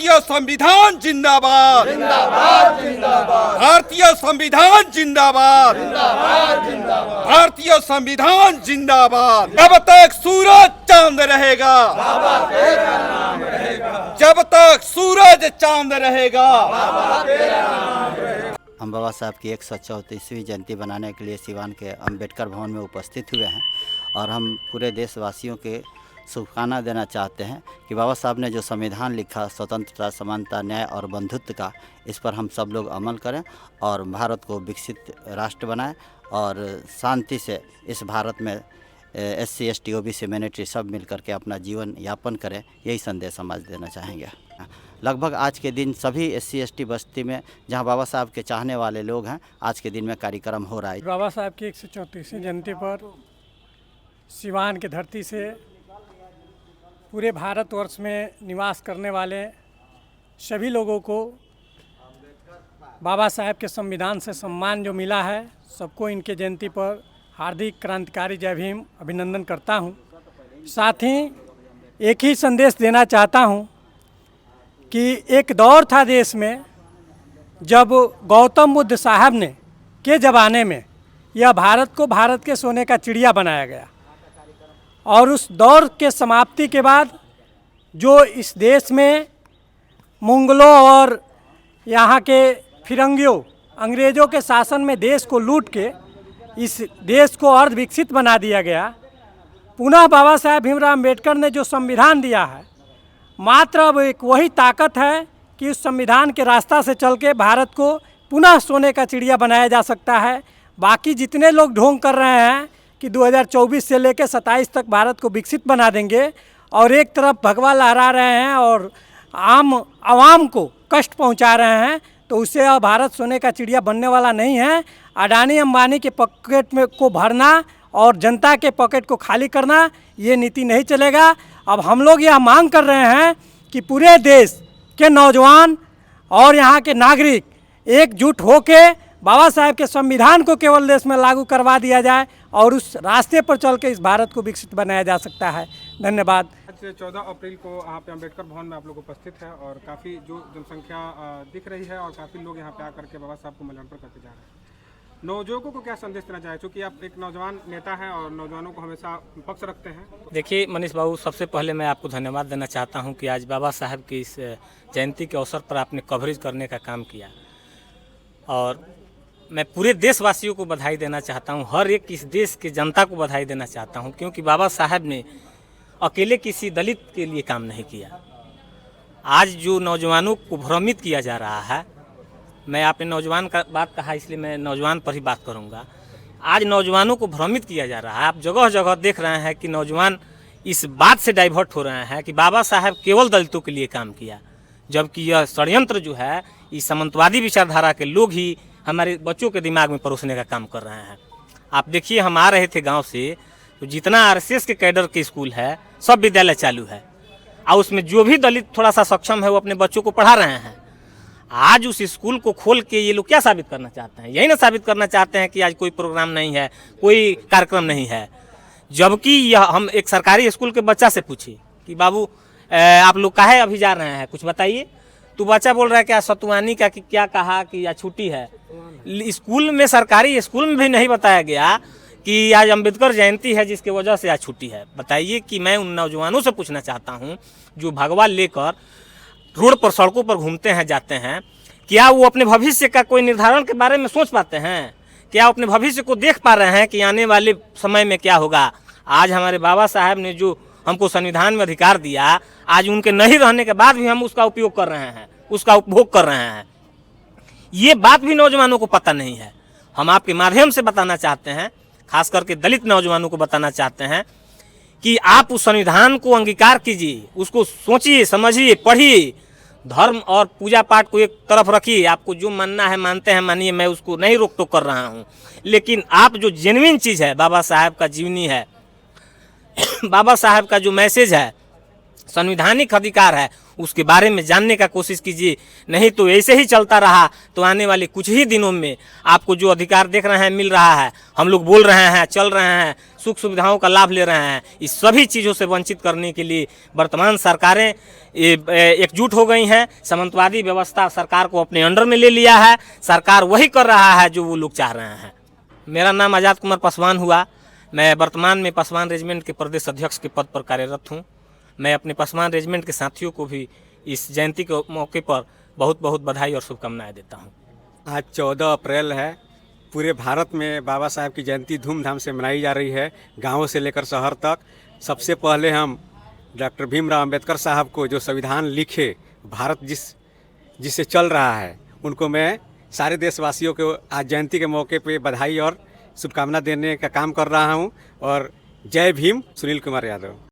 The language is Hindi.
भारतीय संविधान जिंदाबाद, भारतीय संविधान जिंदाबाद, भारतीय संविधान जिंदाबाद। जब तक सूरज चांद रहेगा, जब तक सूरज चांद रहेगा। हम बाबा साहब की 134वीं जयंती बनाने के लिए सिवान के अंबेडकर भवन में उपस्थित हुए हैं और हम पूरे देशवासियों के शुभकामना देना चाहते हैं कि बाबा साहब ने जो संविधान लिखा, स्वतंत्रता, समानता, न्याय और बंधुत्व का, इस पर हम सब लोग अमल करें और भारत को विकसित राष्ट्र बनाएं और शांति से इस भारत में SC ST OBC मिलिट्री सब मिलकर के अपना जीवन यापन करें। यही संदेश हम आज देना चाहेंगे। लगभग आज के दिन सभी SC ST बस्ती में जहां बाबा साहब के चाहने वाले लोग हैं, आज के दिन में कार्यक्रम हो रहा है। बाबा साहब की 134वीं जयंती पर सिवान की धरती से पूरे भारतवर्ष में निवास करने वाले सभी लोगों को बाबा साहब के संविधान से सम्मान जो मिला है, सबको इनके जयंती पर हार्दिक क्रांतिकारी जय भीम अभिनंदन करता हूं। साथ ही एक ही संदेश देना चाहता हूं कि एक दौर था देश में जब गौतम बुद्ध साहब ने के ज़माने में यह भारत को भारत के सोने का चिड़िया बनाया गया और उस दौर के समाप्ति के बाद जो इस देश में मुगलों और यहाँ के फिरंगियों, अंग्रेज़ों के शासन में देश को लूट के इस देश को अर्ध विकसित बना दिया गया। पुनः बाबा साहेब भीमराव अम्बेडकर ने जो संविधान दिया है, मात्र अब एक वही ताकत है कि उस संविधान के रास्ता से चल के भारत को पुनः सोने का चिड़िया बनाया जा सकता है। बाकी जितने लोग ढोंग कर रहे हैं कि 2024 से लेकर 27 तक भारत को विकसित बना देंगे और एक तरफ भगवा लहरा रहे हैं और आम आवाम को कष्ट पहुंचा रहे हैं, तो उससे अब भारत सोने का चिड़िया बनने वाला नहीं है। अडानी अंबानी के पॉकेट में को भरना और जनता के पॉकेट को खाली करना, ये नीति नहीं चलेगा। अब हम लोग यह मांग कर रहे हैं कि पूरे देश के नौजवान और यहाँ के नागरिक एकजुट होके बाबा साहेब के संविधान को केवल देश में लागू करवा दिया जाए और उस रास्ते पर चल के इस भारत को विकसित बनाया जा सकता है। धन्यवाद। आज 14 अप्रैल को यहाँ पे अम्बेडकर भवन में आप लोग उपस्थित हैं और काफ़ी जो जनसंख्या दिख रही है और काफ़ी लोग यहाँ पे आकर के बाबा साहब को माल्यार्पण करके जा रहे हैं। नौजुवकों को क्या संदेश देना चाहे, क्योंकि आप एक नौजवान नेता हैं और नौजवानों को हमेशा पक्ष रखते हैं? देखिए मनीष बाबू, सबसे पहले मैं आपको धन्यवाद देना चाहता हूँ कि आज बाबा साहब की इस जयंती के अवसर पर आपने कवरेज करने का काम किया और मैं पूरे देशवासियों को बधाई देना चाहता हूं, हर एक इस देश के जनता को बधाई देना चाहता हूं, क्योंकि बाबा साहब ने अकेले किसी दलित के लिए काम नहीं किया। आज जो नौजवानों को भ्रमित किया जा रहा है, मैं आपने नौजवान का बात कहा इसलिए मैं नौजवान पर ही बात करूंगा। आज नौजवानों को भ्रमित किया जा रहा है। आप जगह जगह देख रहे हैं कि नौजवान इस बात से डाइवर्ट हो रहे हैं कि बाबा साहब केवल दलितों के लिए काम किया, जबकि यह षड्यंत्र जो है इस सामंतवादी विचारधारा के लोग ही हमारे बच्चों के दिमाग में परोसने का काम कर रहे हैं। आप देखिए, हम आ रहे थे गांव से, तो जितना RSS के कैडर के स्कूल है सब विद्यालय चालू है और उसमें जो भी दलित थोड़ा सा सक्षम है वो अपने बच्चों को पढ़ा रहे हैं। आज उस स्कूल को खोल के ये लोग क्या साबित करना चाहते हैं? यही ना साबित करना चाहते हैं कि आज कोई प्रोग्राम नहीं है, कोई कार्यक्रम नहीं है। जबकि यह हम एक सरकारी स्कूल के बच्चा से पूछे कि बाबू आप लोग काहे अभी जा रहे हैं, कुछ बताइए, तो बच्चा बोल रहा है क्या सतुआनी का कि क्या कहा कि या छुट्टी है। स्कूल में, सरकारी स्कूल में भी नहीं बताया गया कि आज अंबेडकर जयंती है जिसकी वजह से आज छुट्टी है। बताइए कि मैं उन नौजवानों से पूछना चाहता हूं जो भगवा लेकर रोड पर, सड़कों पर घूमते हैं, जाते हैं, क्या वो अपने भविष्य का कोई निर्धारण के बारे में सोच पाते हैं? क्या अपने भविष्य को देख पा रहे हैं कि आने वाले समय में क्या होगा? आज हमारे बाबा साहब ने जो हमको संविधान में अधिकार दिया, आज उनके नहीं रहने के बाद भी हम उसका उपयोग कर रहे हैं, उसका उपभोग कर रहे हैं। ये बात भी नौजवानों को पता नहीं है। हम आपके माध्यम से बताना चाहते हैं, खास करके दलित नौजवानों को बताना चाहते हैं कि आप उस संविधान को अंगीकार कीजिए, उसको सोचिए, समझिए, पढ़िए। धर्म और पूजा पाठ को एक तरफ रखिए, आपको जो मानना है मानते हैं, मानिए, मैं उसको नहीं रोक टोक कर रहा हूँ। लेकिन आप जो जेन्युइन चीज़ है, बाबा साहब का जीवनी है, बाबा साहब का जो मैसेज है, संवैधानिक अधिकार है, उसके बारे में जानने का कोशिश कीजिए। नहीं तो ऐसे ही चलता रहा तो आने वाले कुछ ही दिनों में आपको जो अधिकार देख रहे हैं मिल रहा है, हम लोग बोल रहे हैं, चल रहे हैं, सुख सुविधाओं का लाभ ले रहे हैं, इस सभी चीज़ों से वंचित करने के लिए वर्तमान सरकारें एकजुट हो गई हैं। सामंतवादी व्यवस्था सरकार को अपने अंडर में ले लिया है, सरकार वही कर रहा है जो वो लोग चाह रहे हैं। मेरा नाम आज़ाद कुमार पासवान हुआ। मैं वर्तमान में पासवान रेजिमेंट के प्रदेश अध्यक्ष के पद पर कार्यरत हूँ। मैं अपने पासवान रेजिमेंट के साथियों को भी इस जयंती के मौके पर बहुत बहुत बधाई और शुभकामनाएं देता हूँ। आज 14 अप्रैल है। पूरे भारत में बाबा साहब की जयंती धूमधाम से मनाई जा रही है, गाँव से लेकर शहर तक। सबसे पहले हम डॉक्टर भीमराव अंबेडकर साहब को, जो संविधान लिखे, भारत जिससे चल रहा है, उनको मैं सारे देशवासियों को आज जयंती के मौके पे बधाई और शुभकामना देने का काम कर रहा हूं। और जय भीम। सुनील कुमार यादव।